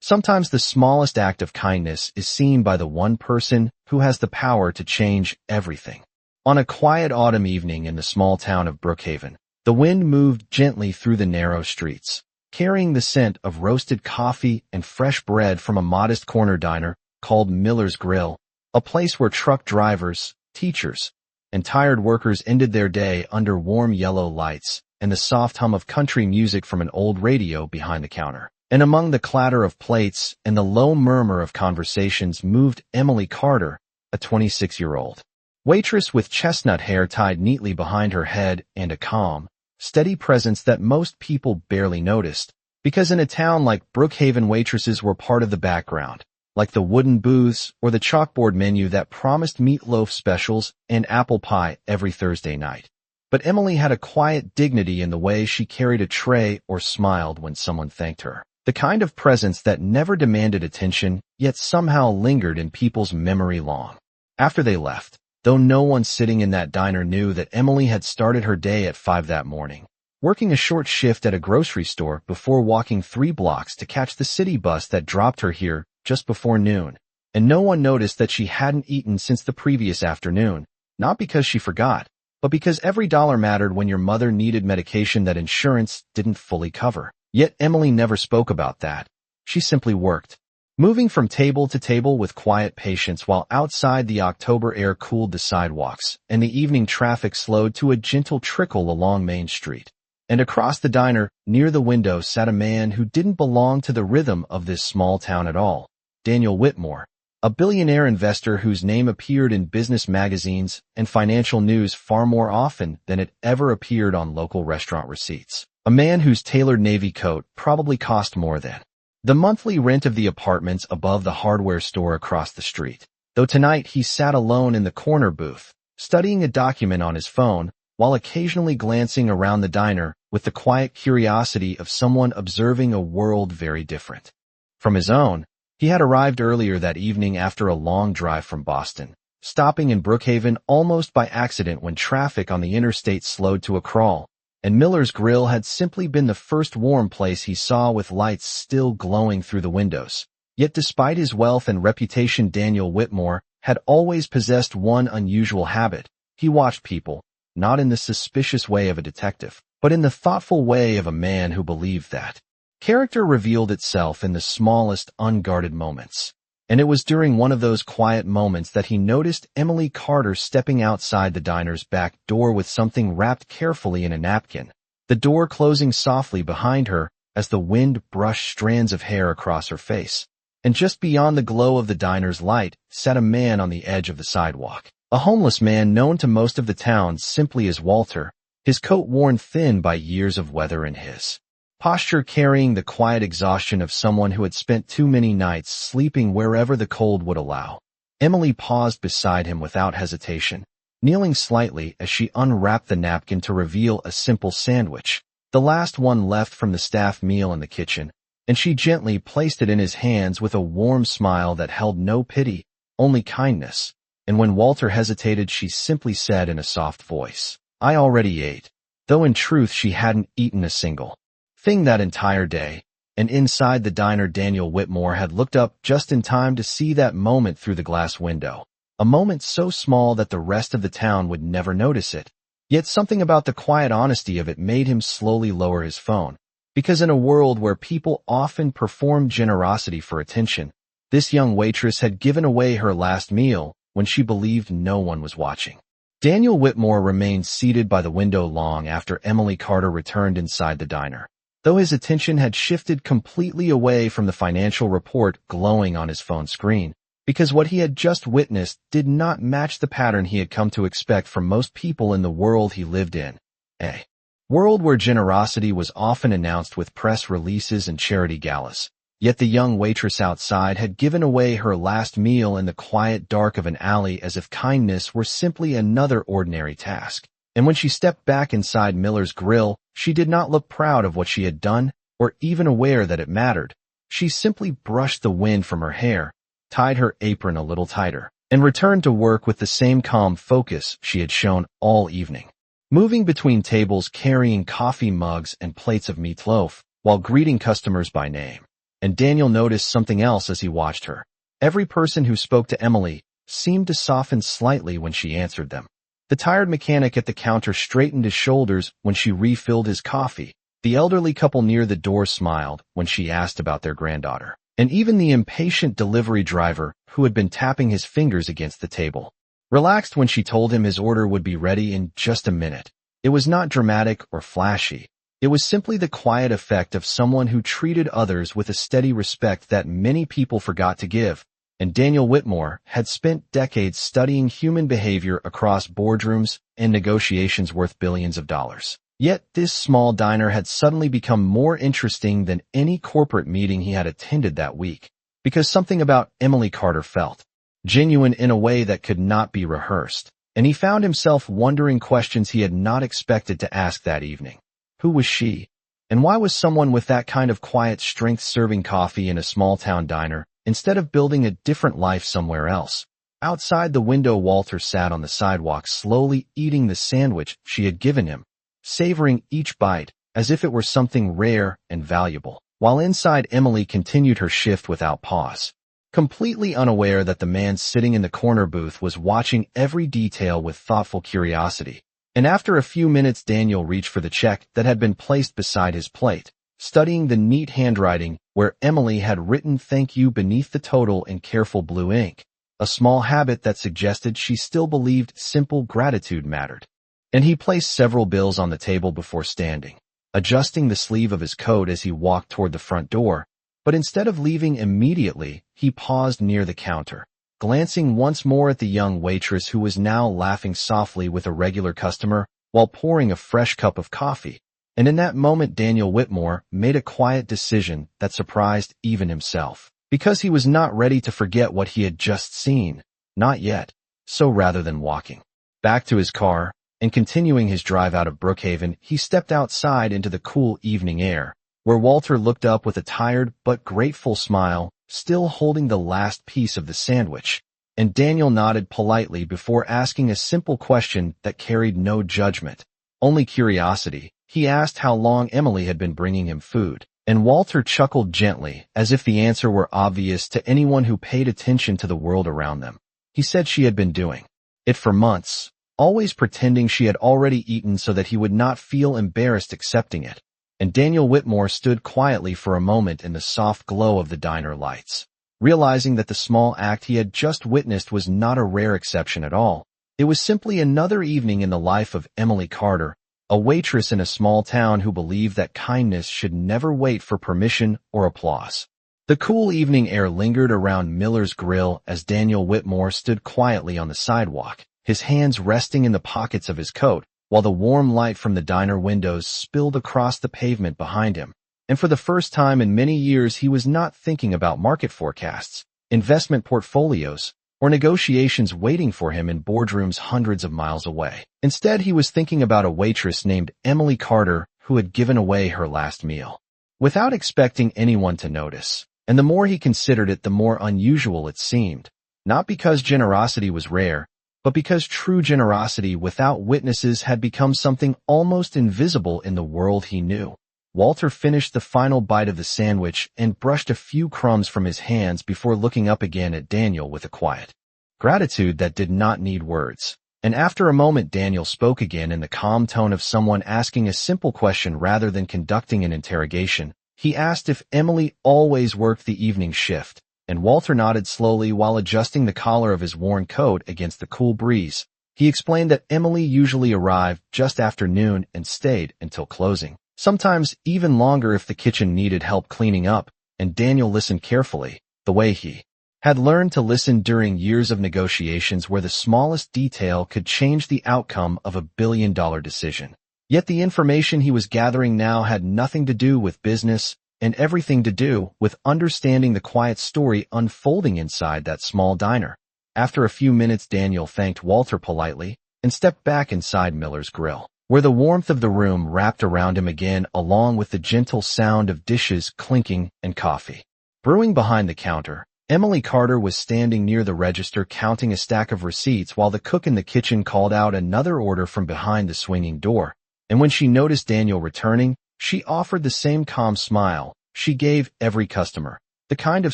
Sometimes the smallest act of kindness is seen by the one person who has the power to change everything. On a quiet autumn evening in the small town of Brookhaven, the wind moved gently through the narrow streets, carrying the scent of roasted coffee and fresh bread from a modest corner diner called Miller's Grill, a place where truck drivers, teachers, and tired workers ended their day under warm yellow lights and the soft hum of country music from an old radio behind the counter. And among the clatter of plates and the low murmur of conversations moved Emily Carter, a 26-year-old waitress with chestnut hair tied neatly behind her head and a calm, steady presence that most people barely noticed, because in a town like Brookhaven, waitresses were part of the background, like the wooden booths or the chalkboard menu that promised meatloaf specials and apple pie every Thursday night. But Emily had a quiet dignity in the way she carried a tray or smiled when someone thanked her. The kind of presence that never demanded attention, yet somehow lingered in people's memory long after they left, though no one sitting in that diner knew that Emily had started her day at 5 that morning, working a short shift at a grocery store before walking 3 blocks to catch the city bus that dropped her here just before noon. And no one noticed that she hadn't eaten since the previous afternoon, not because she forgot, but because every dollar mattered when your mother needed medication that insurance didn't fully cover. Yet Emily never spoke about that. She simply worked, moving from table to table with quiet patience while outside the October air cooled the sidewalks and the evening traffic slowed to a gentle trickle along Main Street. And across the diner, near the window, sat a man who didn't belong to the rhythm of this small town at all. Daniel Whitmore, a billionaire investor whose name appeared in business magazines and financial news far more often than it ever appeared on local restaurant receipts. A man whose tailored navy coat probably cost more than the monthly rent of the apartments above the hardware store across the street. Though tonight he sat alone in the corner booth, studying a document on his phone, while occasionally glancing around the diner with the quiet curiosity of someone observing a world very different from his own. He had arrived earlier that evening after a long drive from Boston, stopping in Brookhaven almost by accident when traffic on the interstate slowed to a crawl. And Miller's Grill had simply been the first warm place he saw with lights still glowing through the windows. Yet despite his wealth and reputation, Daniel Whitmore had always possessed one unusual habit. He watched people, not in the suspicious way of a detective, but in the thoughtful way of a man who believed that character revealed itself in the smallest unguarded moments. And it was during one of those quiet moments that he noticed Emily Carter stepping outside the diner's back door with something wrapped carefully in a napkin, the door closing softly behind her as the wind brushed strands of hair across her face. And just beyond the glow of the diner's light sat a man on the edge of the sidewalk, a homeless man known to most of the town simply as Walter, his coat worn thin by years of weather and his posture carrying the quiet exhaustion of someone who had spent too many nights sleeping wherever the cold would allow. Emily paused beside him without hesitation, kneeling slightly as she unwrapped the napkin to reveal a simple sandwich, the last one left from the staff meal in the kitchen, and she gently placed it in his hands with a warm smile that held no pity, only kindness. And when Walter hesitated, she simply said in a soft voice, "I already ate," though in truth she hadn't eaten a single thing that entire day. And inside the diner, Daniel Whitmore had looked up just in time to see that moment through the glass window, a moment so small that the rest of the town would never notice it. Yet something about the quiet honesty of it made him slowly lower his phone, because in a world where people often perform generosity for attention, this young waitress had given away her last meal when she believed no one was watching. Daniel Whitmore remained seated by the window long after Emily Carter returned inside the diner, though his attention had shifted completely away from the financial report glowing on his phone screen, because what he had just witnessed did not match the pattern he had come to expect from most people in the world he lived in. A world where generosity was often announced with press releases and charity galas. Yet the young waitress outside had given away her last meal in the quiet dark of an alley as if kindness were simply another ordinary task. And when she stepped back inside Miller's Grill, she did not look proud of what she had done, or even aware that it mattered. She simply brushed the wind from her hair, tied her apron a little tighter, and returned to work with the same calm focus she had shown all evening, moving between tables carrying coffee mugs and plates of meatloaf, while greeting customers by name. and Daniel noticed something else as he watched her. Every person who spoke to Emily seemed to soften slightly when she answered them. The tired mechanic at the counter straightened his shoulders when she refilled his coffee. The elderly couple near the door smiled when she asked about their granddaughter. And even the impatient delivery driver, who had been tapping his fingers against the table, relaxed when she told him his order would be ready in just a minute. It was not dramatic or flashy. It was simply the quiet effect of someone who treated others with a steady respect that many people forgot to give. And Daniel Whitmore had spent decades studying human behavior across boardrooms and negotiations worth billions of dollars. Yet this small diner had suddenly become more interesting than any corporate meeting he had attended that week, because something about Emily Carter felt genuine in a way that could not be rehearsed, and he found himself wondering questions he had not expected to ask that evening. Who was she? And why was someone with that kind of quiet strength serving coffee in a small-town diner instead of building a different life somewhere else? Outside the window, Walter sat on the sidewalk slowly eating the sandwich she had given him, savoring each bite as if it were something rare and valuable, while inside Emily continued her shift without pause, completely unaware that the man sitting in the corner booth was watching every detail with thoughtful curiosity. And after a few minutes, Daniel reached for the check that had been placed beside his plate, studying the neat handwriting where Emily had written "thank you" beneath the total in careful blue ink, a small habit that suggested she still believed simple gratitude mattered. And he placed several bills on the table before standing, adjusting the sleeve of his coat as he walked toward the front door. But instead of leaving immediately, he paused near the counter, glancing once more at the young waitress who was now laughing softly with a regular customer while pouring a fresh cup of coffee. And in that moment, Daniel Whitmore made a quiet decision that surprised even himself, because he was not ready to forget what he had just seen. Not yet. So rather than walking back to his car and continuing his drive out of Brookhaven, he stepped outside into the cool evening air, where Walter looked up with a tired but grateful smile, still holding the last piece of the sandwich. And Daniel nodded politely before asking a simple question that carried no judgment, only curiosity. He asked how long Emily had been bringing him food, and Walter chuckled gently, as if the answer were obvious to anyone who paid attention to the world around them. He said she had been doing it for months, always pretending she had already eaten so that he would not feel embarrassed accepting it. And Daniel Whitmore stood quietly for a moment in the soft glow of the diner lights, realizing that the small act he had just witnessed was not a rare exception at all. It was simply another evening in the life of Emily Carter, a waitress in a small town who believed that kindness should never wait for permission or applause. The cool evening air lingered around Miller's Grill as Daniel Whitmore stood quietly on the sidewalk, his hands resting in the pockets of his coat, while the warm light from the diner windows spilled across the pavement behind him. And for the first time in many years, he was not thinking about market forecasts, investment portfolios, or negotiations waiting for him in boardrooms hundreds of miles away. Instead, he was thinking about a waitress named Emily Carter who had given away her last meal, without expecting anyone to notice. And the more he considered it, the more unusual it seemed. Not because generosity was rare, but because true generosity without witnesses had become something almost invisible in the world he knew. Walter finished the final bite of the sandwich and brushed a few crumbs from his hands before looking up again at Daniel with a quiet gratitude that did not need words. And after a moment, Daniel spoke again in the calm tone of someone asking a simple question rather than conducting an interrogation. He asked if Emily always worked the evening shift, and Walter nodded slowly while adjusting the collar of his worn coat against the cool breeze. He explained that Emily usually arrived just after noon and stayed until closing, sometimes even longer if the kitchen needed help cleaning up, and Daniel listened carefully, the way he had learned to listen during years of negotiations where the smallest detail could change the outcome of a billion-dollar decision. Yet the information he was gathering now had nothing to do with business and everything to do with understanding the quiet story unfolding inside that small diner. After a few minutes, Daniel thanked Walter politely and stepped back inside Miller's Grill, where the warmth of the room wrapped around him again, along with the gentle sound of dishes clinking and coffee brewing behind the counter. Emily Carter was standing near the register counting a stack of receipts while the cook in the kitchen called out another order from behind the swinging door. And when she noticed Daniel returning, she offered the same calm smile, she gave every customer the kind of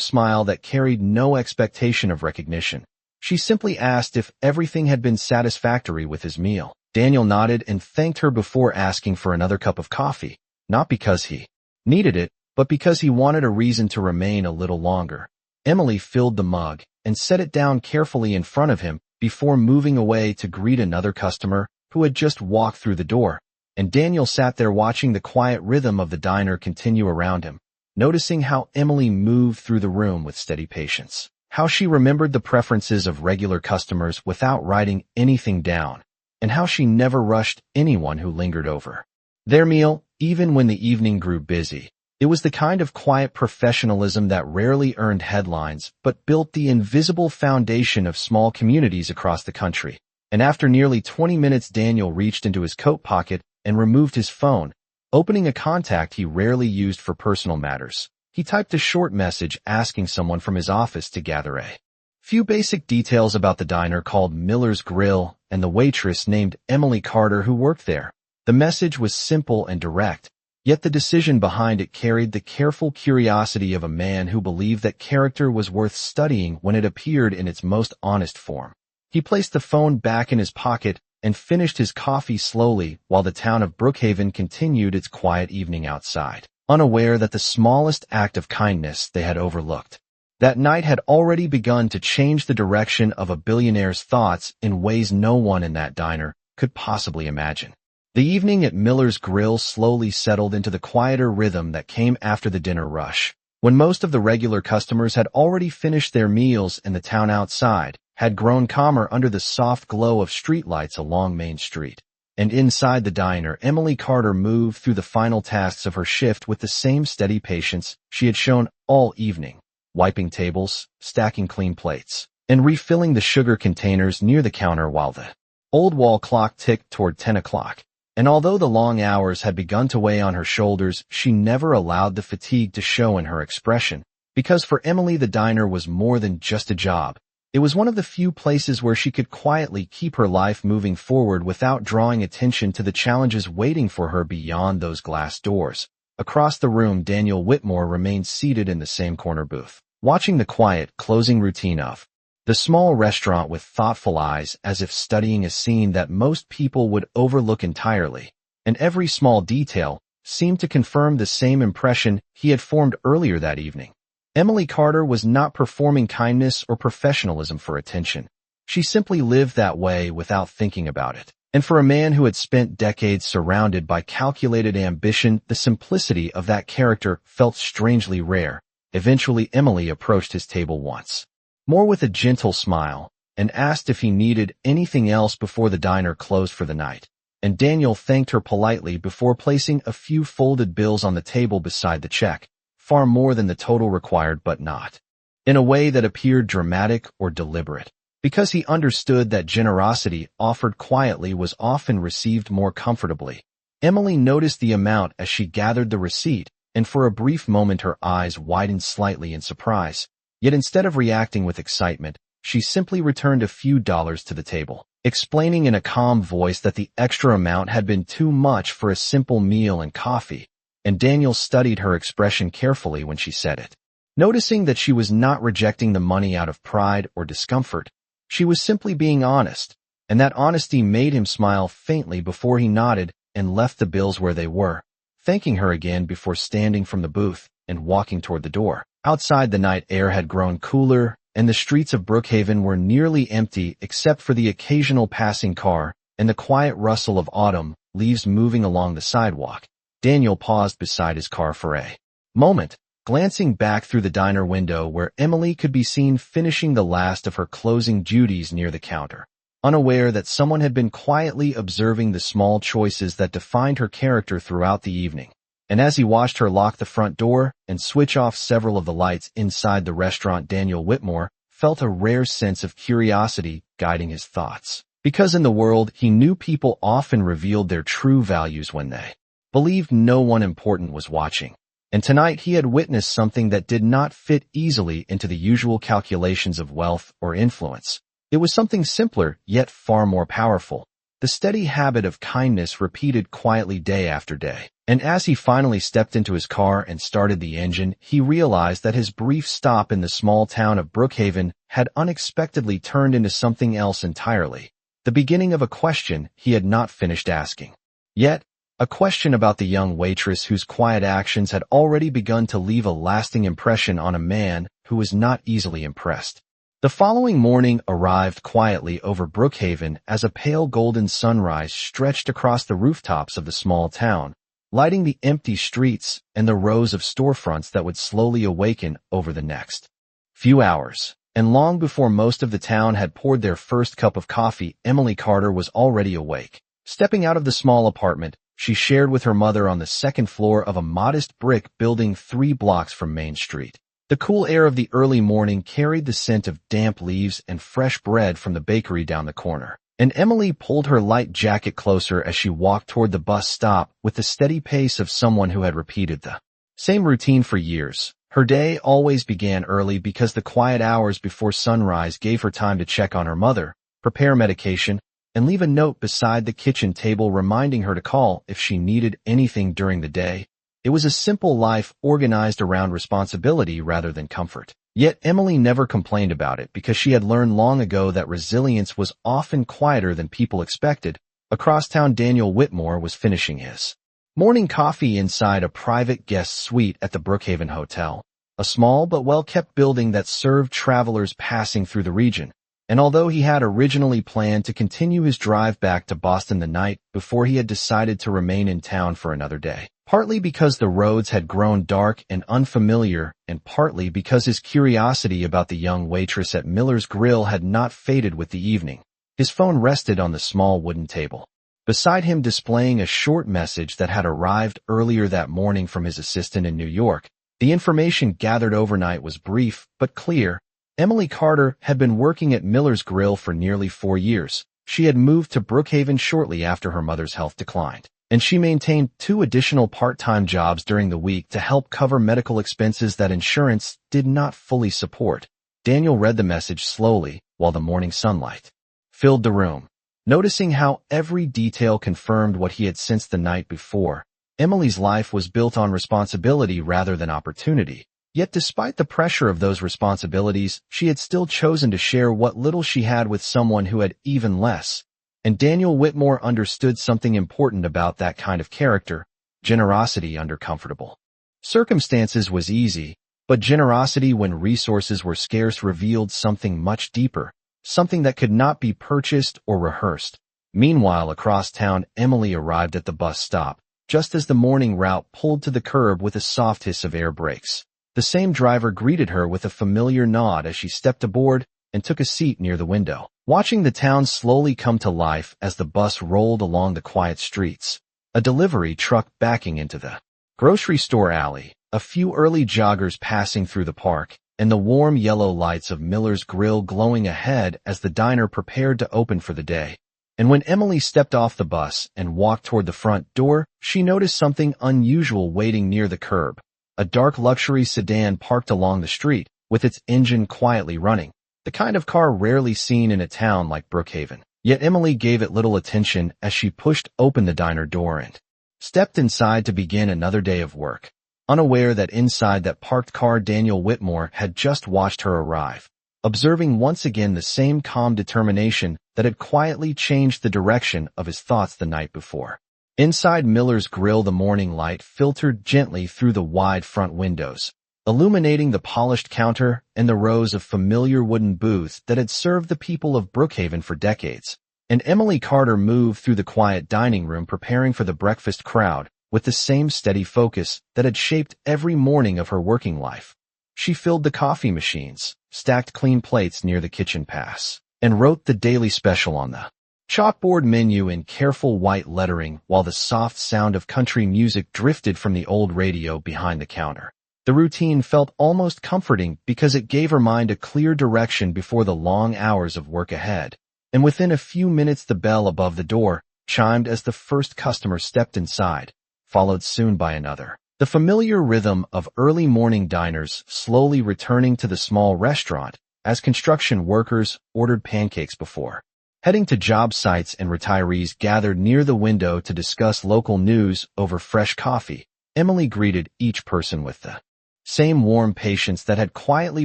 smile that carried no expectation of recognition. She simply asked if everything had been satisfactory with his meal. Daniel nodded and thanked her before asking for another cup of coffee, not because he needed it, but because he wanted a reason to remain a little longer. Emily filled the mug and set it down carefully in front of him before moving away to greet another customer who had just walked through the door, and Daniel sat there watching the quiet rhythm of the diner continue around him, noticing how Emily moved through the room with steady patience, how she remembered the preferences of regular customers without writing anything down, and how she never rushed anyone who lingered over their meal, even when the evening grew busy. It was the kind of quiet professionalism that rarely earned headlines but built the invisible foundation of small communities across the country. And after nearly 20 minutes, Daniel reached into his coat pocket and removed his phone, opening a contact he rarely used for personal matters. He typed a short message asking someone from his office to gather a few basic details about the diner called Miller's Grill and the waitress named Emily Carter who worked there. The message was simple and direct, yet the decision behind it carried the careful curiosity of a man who believed that character was worth studying when it appeared in its most honest form. He placed the phone back in his pocket and finished his coffee slowly while the town of Brookhaven continued its quiet evening outside, unaware that the smallest act of kindness they had overlooked that night had already begun to change the direction of a billionaire's thoughts in ways no one in that diner could possibly imagine. The evening at Miller's Grill slowly settled into the quieter rhythm that came after the dinner rush, when most of the regular customers had already finished their meals and the town outside had grown calmer under the soft glow of streetlights along Main Street. And inside the diner, Emily Carter moved through the final tasks of her shift with the same steady patience she had shown all evening, wiping tables, stacking clean plates, and refilling the sugar containers near the counter while the old wall clock ticked toward 10 o'clock. And although the long hours had begun to weigh on her shoulders, she never allowed the fatigue to show in her expression, because for Emily the diner was more than just a job. It was one of the few places where she could quietly keep her life moving forward without drawing attention to the challenges waiting for her beyond those glass doors. Across the room, Daniel Whitmore remained seated in the same corner booth, watching the quiet, closing routine of the small restaurant with thoughtful eyes, as if studying a scene that most people would overlook entirely. And every small detail seemed to confirm the same impression he had formed earlier that evening. Emily Carter was not performing kindness or professionalism for attention. She simply lived that way without thinking about it. And for a man who had spent decades surrounded by calculated ambition, the simplicity of that character felt strangely rare. Eventually, Emily approached his table once more with a gentle smile and asked if he needed anything else before the diner closed for the night. And Daniel thanked her politely before placing a few folded bills on the table beside the check, far more than the total required, but not in a way that appeared dramatic or deliberate, because he understood that generosity offered quietly was often received more comfortably. Emily noticed the amount as she gathered the receipt, and for a brief moment her eyes widened slightly in surprise. Yet instead of reacting with excitement, she simply returned a few dollars to the table, explaining in a calm voice that the extra amount had been too much for a simple meal and coffee. And Daniel studied her expression carefully when she said it, noticing that she was not rejecting the money out of pride or discomfort. She was simply being honest, and that honesty made him smile faintly before he nodded and left the bills where they were, thanking her again before standing from the booth and walking toward the door. Outside, the night air had grown cooler, and the streets of Brookhaven were nearly empty except for the occasional passing car and the quiet rustle of autumn leaves moving along the sidewalk. Daniel paused beside his car for a moment, glancing back through the diner window where Emily could be seen finishing the last of her closing duties near the counter, unaware that someone had been quietly observing the small choices that defined her character throughout the evening. And as he watched her lock the front door and switch off several of the lights inside the restaurant, Daniel Whitmore felt a rare sense of curiosity guiding his thoughts. Because in the world, he knew people often revealed their true values when they believed no one important was watching. And tonight he had witnessed something that did not fit easily into the usual calculations of wealth or influence. It was something simpler, yet far more powerful. The steady habit of kindness repeated quietly day after day. And as he finally stepped into his car and started the engine, he realized that his brief stop in the small town of Brookhaven had unexpectedly turned into something else entirely. The beginning of a question he had not finished asking. Yet, a question about the young waitress whose quiet actions had already begun to leave a lasting impression on a man who was not easily impressed. The following morning arrived quietly over Brookhaven as a pale golden sunrise stretched across the rooftops of the small town, lighting the empty streets and the rows of storefronts that would slowly awaken over the next few hours. And long before most of the town had poured their first cup of coffee, Emily Carter was already awake. Stepping out of the small apartment she shared with her mother on the second floor of a modest brick building 3 blocks from Main Street. The cool air of the early morning carried the scent of damp leaves and fresh bread from the bakery down the corner. And Emily pulled her light jacket closer as she walked toward the bus stop with the steady pace of someone who had repeated the same routine for years. Her day always began early because the quiet hours before sunrise gave her time to check on her mother, prepare medication, and leave a note beside the kitchen table reminding her to call if she needed anything during the day. It was a simple life organized around responsibility rather than comfort. Yet Emily never complained about it because she had learned long ago that resilience was often quieter than people expected. Across town, Daniel Whitmore was finishing his morning coffee inside a private guest suite at the Brookhaven Hotel, a small but well-kept building that served travelers passing through the region. And although he had originally planned to continue his drive back to Boston the night before, he had decided to remain in town for another day. Partly because the roads had grown dark and unfamiliar, and partly because his curiosity about the young waitress at Miller's Grill had not faded with the evening. His phone rested on the small wooden table beside him, displaying a short message that had arrived earlier that morning from his assistant in New York. The information gathered overnight was brief but clear. Emily Carter had been working at Miller's Grill for nearly 4 years. She had moved to Brookhaven shortly after her mother's health declined, and she maintained 2 additional part-time jobs during the week to help cover medical expenses that insurance did not fully support. Daniel read the message slowly while the morning sunlight filled the room. Noticing how every detail confirmed what he had sensed the night before, Emily's life was built on responsibility rather than opportunity. Yet despite the pressure of those responsibilities, she had still chosen to share what little she had with someone who had even less. And Daniel Whitmore understood something important about that kind of character: generosity under comfortable circumstances was easy, but generosity when resources were scarce revealed something much deeper, something that could not be purchased or rehearsed. Meanwhile, across town, Emily arrived at the bus stop, just as the morning route pulled to the curb with a soft hiss of air brakes. The same driver greeted her with a familiar nod as she stepped aboard and took a seat near the window, watching the town slowly come to life as the bus rolled along the quiet streets. A delivery truck backing into the grocery store alley, a few early joggers passing through the park, and the warm yellow lights of Miller's Grill glowing ahead as the diner prepared to open for the day. And when Emily stepped off the bus and walked toward the front door, she noticed something unusual waiting near the curb. A dark luxury sedan parked along the street, with its engine quietly running, the kind of car rarely seen in a town like Brookhaven. Yet Emily gave it little attention as she pushed open the diner door and stepped inside to begin another day of work, unaware that inside that parked car Daniel Whitmore had just watched her arrive, observing once again the same calm determination that had quietly changed the direction of his thoughts the night before. Inside Miller's Grill, the morning light filtered gently through the wide front windows, illuminating the polished counter and the rows of familiar wooden booths that had served the people of Brookhaven for decades. And Emily Carter moved through the quiet dining room preparing for the breakfast crowd with the same steady focus that had shaped every morning of her working life. She filled the coffee machines, stacked clean plates near the kitchen pass, and wrote the daily special on the chalkboard menu in careful white lettering while the soft sound of country music drifted from the old radio behind the counter. The routine felt almost comforting because it gave her mind a clear direction before the long hours of work ahead. And within a few minutes the bell above the door chimed as the first customer stepped inside, followed soon by another. The familiar rhythm of early morning diners slowly returning to the small restaurant as construction workers ordered pancakes before Heading to job sites and retirees gathered near the window to discuss local news over fresh coffee, Emily greeted each person with the same warm patience that had quietly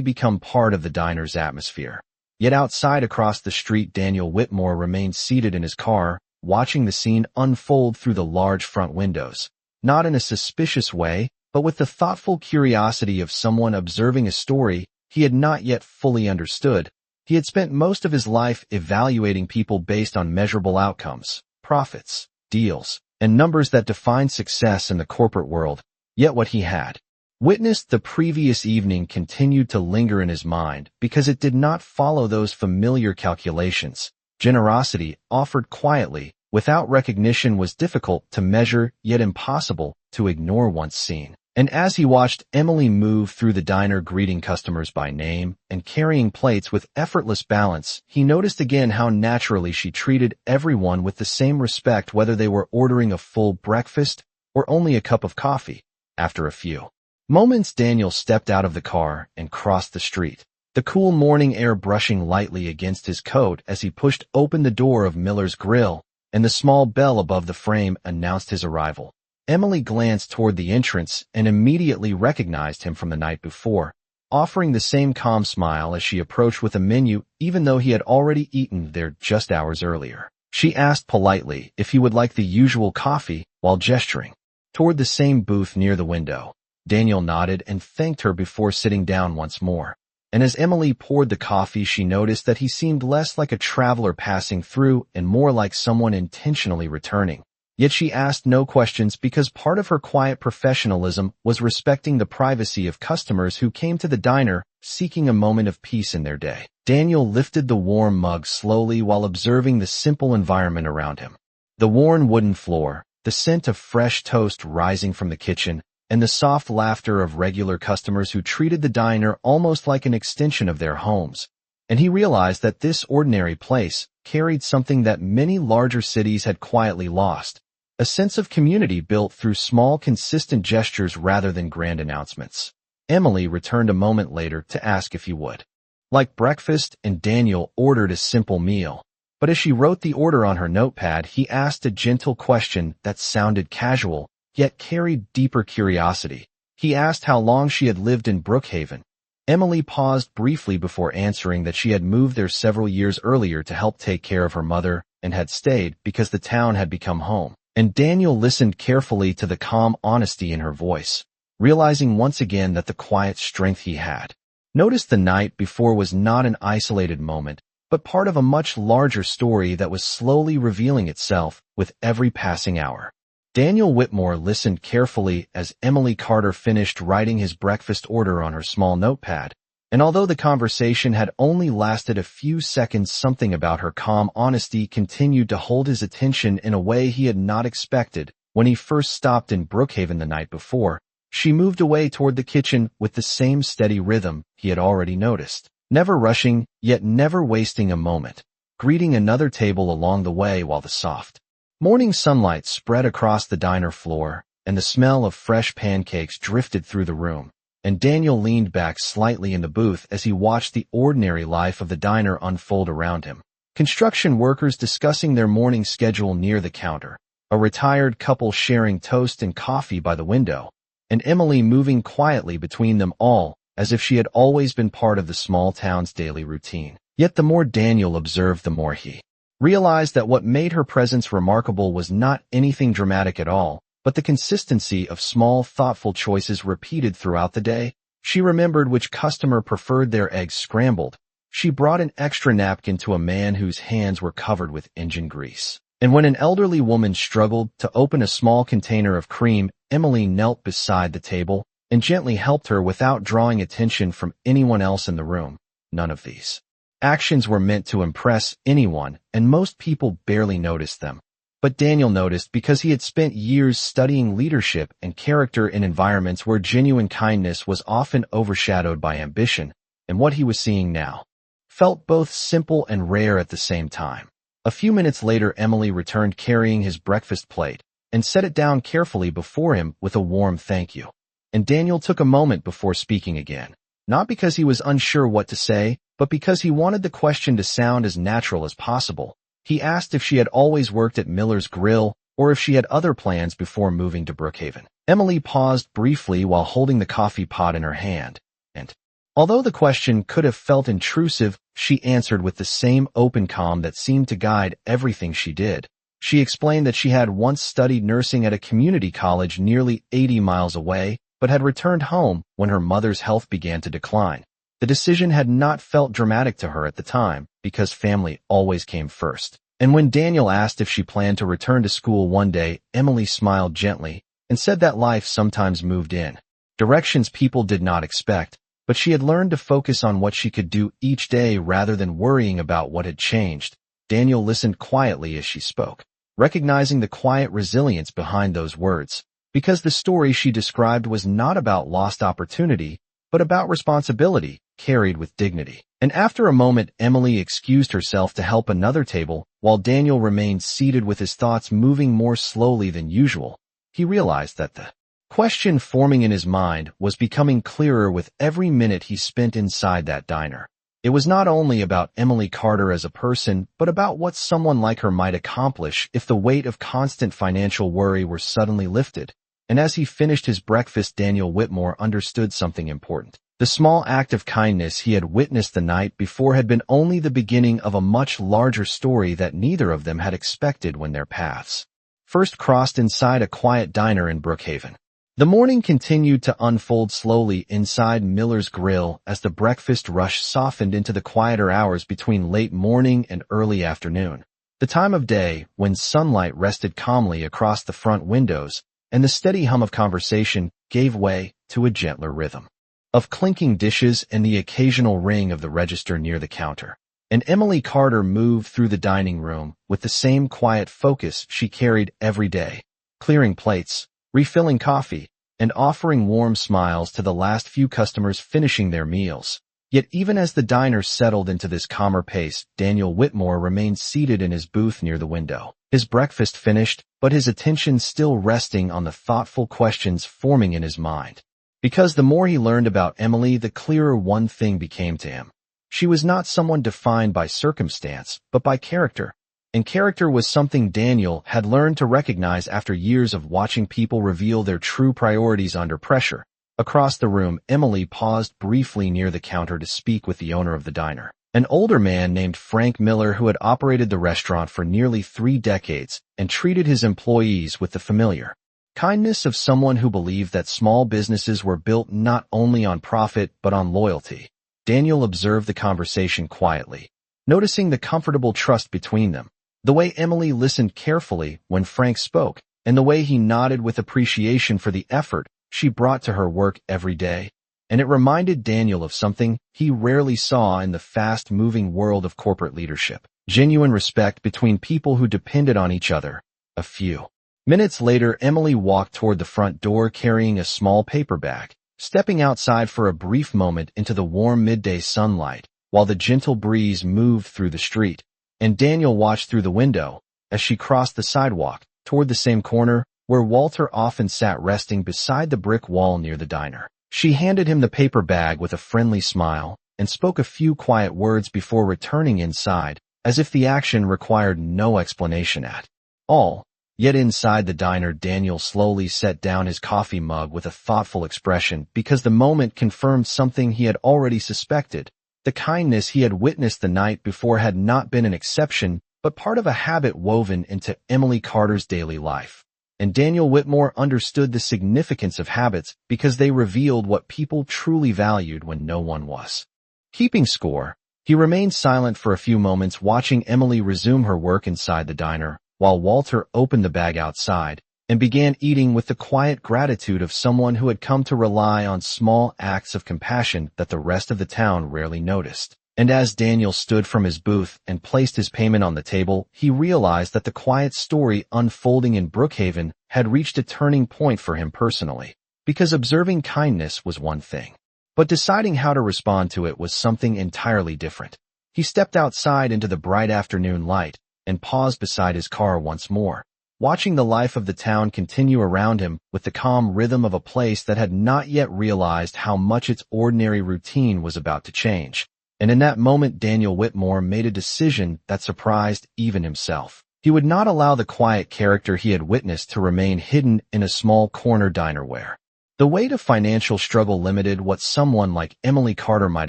become part of the diner's atmosphere. Yet outside across the street, Daniel Whitmore remained seated in his car, watching the scene unfold through the large front windows, not in a suspicious way, but with the thoughtful curiosity of someone observing a story he had not yet fully understood. He had spent most of his life evaluating people based on measurable outcomes, profits, deals, and numbers that define success in the corporate world. Yet what he had witnessed the previous evening continued to linger in his mind because it did not follow those familiar calculations. Generosity, offered quietly, without recognition, was difficult to measure, yet impossible to ignore once seen. And as he watched Emily move through the diner greeting customers by name and carrying plates with effortless balance, he noticed again how naturally she treated everyone with the same respect, whether they were ordering a full breakfast or only a cup of coffee. After a few moments, Daniel stepped out of the car and crossed the street, the cool morning air brushing lightly against his coat as he pushed open the door of Miller's Grill, and the small bell above the frame announced his arrival. Emily glanced toward the entrance and immediately recognized him from the night before, offering the same calm smile as she approached with a menu, even though he had already eaten there just hours earlier. She asked politely if he would like the usual coffee while gesturing toward the same booth near the window. Daniel nodded and thanked her before sitting down once more. And as Emily poured the coffee, she noticed that he seemed less like a traveler passing through and more like someone intentionally returning. Yet she asked no questions because part of her quiet professionalism was respecting the privacy of customers who came to the diner seeking a moment of peace in their day. Daniel lifted the warm mug slowly while observing the simple environment around him. The worn wooden floor, the scent of fresh toast rising from the kitchen, and the soft laughter of regular customers who treated the diner almost like an extension of their homes. And he realized that this ordinary place carried something that many larger cities had quietly lost. A sense of community built through small, consistent gestures rather than grand announcements. Emily returned a moment later to ask if he would like breakfast, and Daniel ordered a simple meal. But as she wrote the order on her notepad, he asked a gentle question that sounded casual, yet carried deeper curiosity. He asked how long she had lived in Brookhaven. Emily paused briefly before answering that she had moved there several years earlier to help take care of her mother and had stayed because the town had become home. And Daniel listened carefully to the calm honesty in her voice, realizing once again that the quiet strength he had noticed the night before was not an isolated moment, but part of a much larger story that was slowly revealing itself with every passing hour. Daniel Whitmore listened carefully as Emily Carter finished writing his breakfast order on her small notepad, and although the conversation had only lasted a few seconds, something about her calm honesty continued to hold his attention in a way he had not expected. When he first stopped in Brookhaven the night before, she moved away toward the kitchen with the same steady rhythm he had already noticed, never rushing, yet never wasting a moment, greeting another table along the way while the soft morning sunlight spread across the diner floor, and the smell of fresh pancakes drifted through the room. And Daniel leaned back slightly in the booth as he watched the ordinary life of the diner unfold around him. Construction workers discussing their morning schedule near the counter, a retired couple sharing toast and coffee by the window, and Emily moving quietly between them all, as if she had always been part of the small town's daily routine. Yet the more Daniel observed, the more he realized that what made her presence remarkable was not anything dramatic at all, but the consistency of small, thoughtful choices repeated throughout the day. She remembered which customer preferred their eggs scrambled. She brought an extra napkin to a man whose hands were covered with engine grease. And when an elderly woman struggled to open a small container of cream, Emily knelt beside the table and gently helped her without drawing attention from anyone else in the room. None of these actions were meant to impress anyone, and most people barely noticed them. But Daniel noticed because he had spent years studying leadership and character in environments where genuine kindness was often overshadowed by ambition, and what he was seeing now felt both simple and rare at the same time. A few minutes later, Emily returned carrying his breakfast plate and set it down carefully before him with a warm thank you. And Daniel took a moment before speaking again, not because he was unsure what to say, but because he wanted the question to sound as natural as possible. He asked if she had always worked at Miller's Grill or if she had other plans before moving to Brookhaven. Emily paused briefly while holding the coffee pot in her hand, and, although the question could have felt intrusive, she answered with the same open calm that seemed to guide everything she did. She explained that she had once studied nursing at a community college nearly 80 miles away, but had returned home when her mother's health began to decline. The decision had not felt dramatic to her at the time, because family always came first. And when Daniel asked if she planned to return to school one day, Emily smiled gently and said that life sometimes moved in directions people did not expect, but she had learned to focus on what she could do each day rather than worrying about what had changed. Daniel listened quietly as she spoke, recognizing the quiet resilience behind those words, because the story she described was not about lost opportunity, but about responsibility carried with dignity. And after a moment, Emily excused herself to help another table, while Daniel remained seated with his thoughts moving more slowly than usual. He realized that the question forming in his mind was becoming clearer with every minute he spent inside that diner. It was not only about Emily Carter as a person, but about what someone like her might accomplish if the weight of constant financial worry were suddenly lifted. And as he finished his breakfast, Daniel Whitmore understood something important. The small act of kindness he had witnessed the night before had been only the beginning of a much larger story that neither of them had expected when their paths first crossed inside a quiet diner in Brookhaven. The morning continued to unfold slowly inside Miller's Grill as the breakfast rush softened into the quieter hours between late morning and early afternoon, the time of day when sunlight rested calmly across the front windows and the steady hum of conversation gave way to a gentler rhythm of clinking dishes and the occasional ring of the register near the counter. And Emily Carter moved through the dining room with the same quiet focus she carried every day, clearing plates, refilling coffee, and offering warm smiles to the last few customers finishing their meals. Yet even as the diner settled into this calmer pace, Daniel Whitmore remained seated in his booth near the window, his breakfast finished, but his attention still resting on the thoughtful questions forming in his mind. Because the more he learned about Emily, the clearer one thing became to him. She was not someone defined by circumstance, but by character. And character was something Daniel had learned to recognize after years of watching people reveal their true priorities under pressure. Across the room, Emily paused briefly near the counter to speak with the owner of the diner, an older man named Frank Miller who had operated the restaurant for nearly 3 decades and treated his employees with the familiar kindness of someone who believed that small businesses were built not only on profit but on loyalty. Daniel observed the conversation quietly, noticing the comfortable trust between them, the way Emily listened carefully when Frank spoke, and the way he nodded with appreciation for the effort she brought to her work every day. And it reminded Daniel of something he rarely saw in the fast-moving world of corporate leadership: genuine respect between people who depended on each other. A few minutes later, Emily walked toward the front door carrying a small paper bag, stepping outside for a brief moment into the warm midday sunlight, while the gentle breeze moved through the street. And Daniel watched through the window as she crossed the sidewalk toward the same corner where Walter often sat resting beside the brick wall near the diner. She handed him the paper bag with a friendly smile and spoke a few quiet words before returning inside, as if the action required no explanation at all. Yet inside the diner, Daniel slowly set down his coffee mug with a thoughtful expression because the moment confirmed something he had already suspected. The kindness he had witnessed the night before had not been an exception, but part of a habit woven into Emily Carter's daily life. And Daniel Whitmore understood the significance of habits because they revealed what people truly valued when no one was keeping score. He remained silent for a few moments, watching Emily resume her work inside the diner, while Walter opened the bag outside and began eating with the quiet gratitude of someone who had come to rely on small acts of compassion that the rest of the town rarely noticed. And as Daniel stood from his booth and placed his payment on the table, he realized that the quiet story unfolding in Brookhaven had reached a turning point for him personally. Because observing kindness was one thing, but deciding how to respond to it was something entirely different. He stepped outside into the bright afternoon light and paused beside his car once more, watching the life of the town continue around him with the calm rhythm of a place that had not yet realized how much its ordinary routine was about to change. And in that moment, Daniel Whitmore made a decision that surprised even himself. He would not allow the quiet character he had witnessed to remain hidden in a small corner diner where the weight of financial struggle limited what someone like Emily Carter might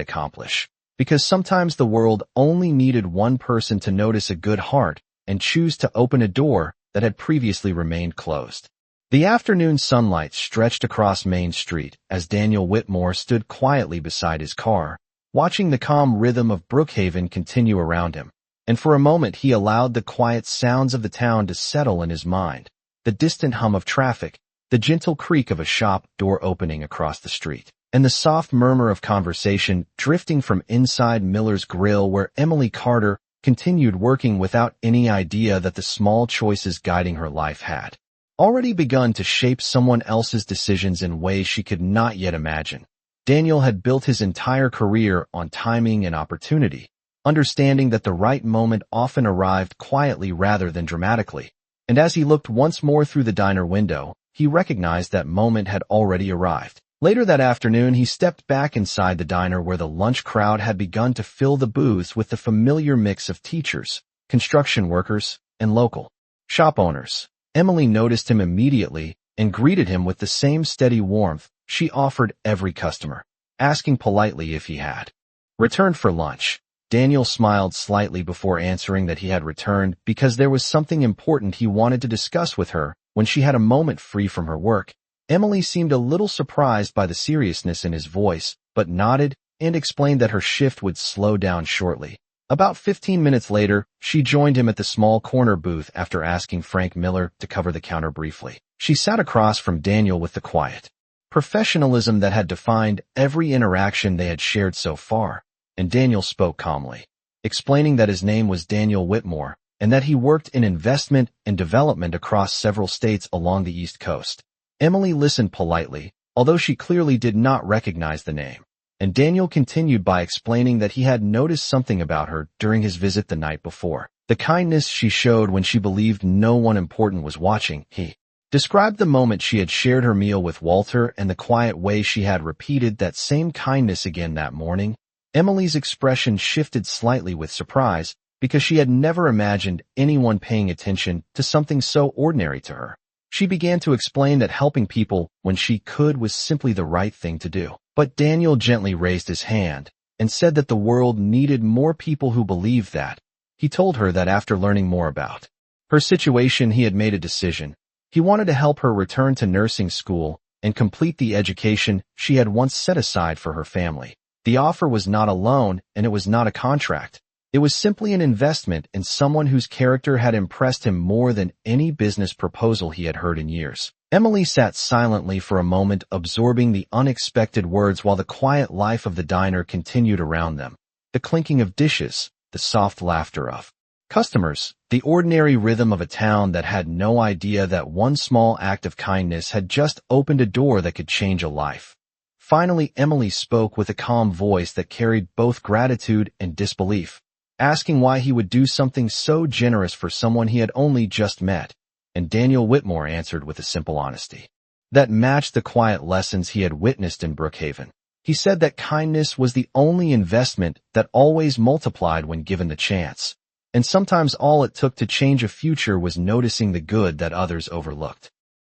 accomplish. Because sometimes the world only needed one person to notice a good heart and choose to open a door that had previously remained closed. The afternoon sunlight stretched across Main Street as Daniel Whitmore stood quietly beside his car, watching the calm rhythm of Brookhaven continue around him. And for a moment he allowed the quiet sounds of the town to settle in his mind. The distant hum of traffic, the gentle creak of a shop door opening across the street, and the soft murmur of conversation drifting from inside Miller's Grill where Emily Carter continued working without any idea that the small choices guiding her life had already begun to shape someone else's decisions in ways she could not yet imagine. Daniel had built his entire career on timing and opportunity, understanding that the right moment often arrived quietly rather than dramatically. And as he looked once more through the diner window, he recognized that moment had already arrived. Later that afternoon, he stepped back inside the diner where the lunch crowd had begun to fill the booths with the familiar mix of teachers, construction workers, and local shop owners. Emily noticed him immediately and greeted him with the same steady warmth she offered every customer, asking politely if he had returned for lunch. Daniel smiled slightly before answering that he had returned because there was something important he wanted to discuss with her when she had a moment free from her work. Emily seemed a little surprised by the seriousness in his voice, but nodded and explained that her shift would slow down shortly. About 15 minutes later, she joined him at the small corner booth after asking Frank Miller to cover the counter briefly. She sat across from Daniel with the quiet professionalism that had defined every interaction they had shared so far, and Daniel spoke calmly, explaining that his name was Daniel Whitmore and that he worked in investment and development across several states along the East Coast. Emily listened politely, although she clearly did not recognize the name, and Daniel continued by explaining that he had noticed something about her during his visit the night before. The kindness she showed when she believed no one important was watching. He described the moment she had shared her meal with Walter and the quiet way she had repeated that same kindness again that morning. Emily's expression shifted slightly with surprise because she had never imagined anyone paying attention to something so ordinary to her. She began to explain that helping people when she could was simply the right thing to do. But Daniel gently raised his hand and said that the world needed more people who believed that. He told her that after learning more about her situation, he had made a decision. He wanted to help her return to nursing school and complete the education she had once set aside for her family. The offer was not a loan, and it was not a contract. It was simply an investment in someone whose character had impressed him more than any business proposal he had heard in years. Emily sat silently for a moment, absorbing the unexpected words while the quiet life of the diner continued around them. The clinking of dishes, the soft laughter of customers, the ordinary rhythm of a town that had no idea that one small act of kindness had just opened a door that could change a life. Finally, Emily spoke with a calm voice that carried both gratitude and disbelief, asking why he would do something so generous for someone he had only just met. And Daniel Whitmore answered with a simple honesty that matched the quiet lessons he had witnessed in Brookhaven. He said that kindness was the only investment that always multiplied when given the chance, and sometimes all it took to change a future was noticing the good that others overlooked.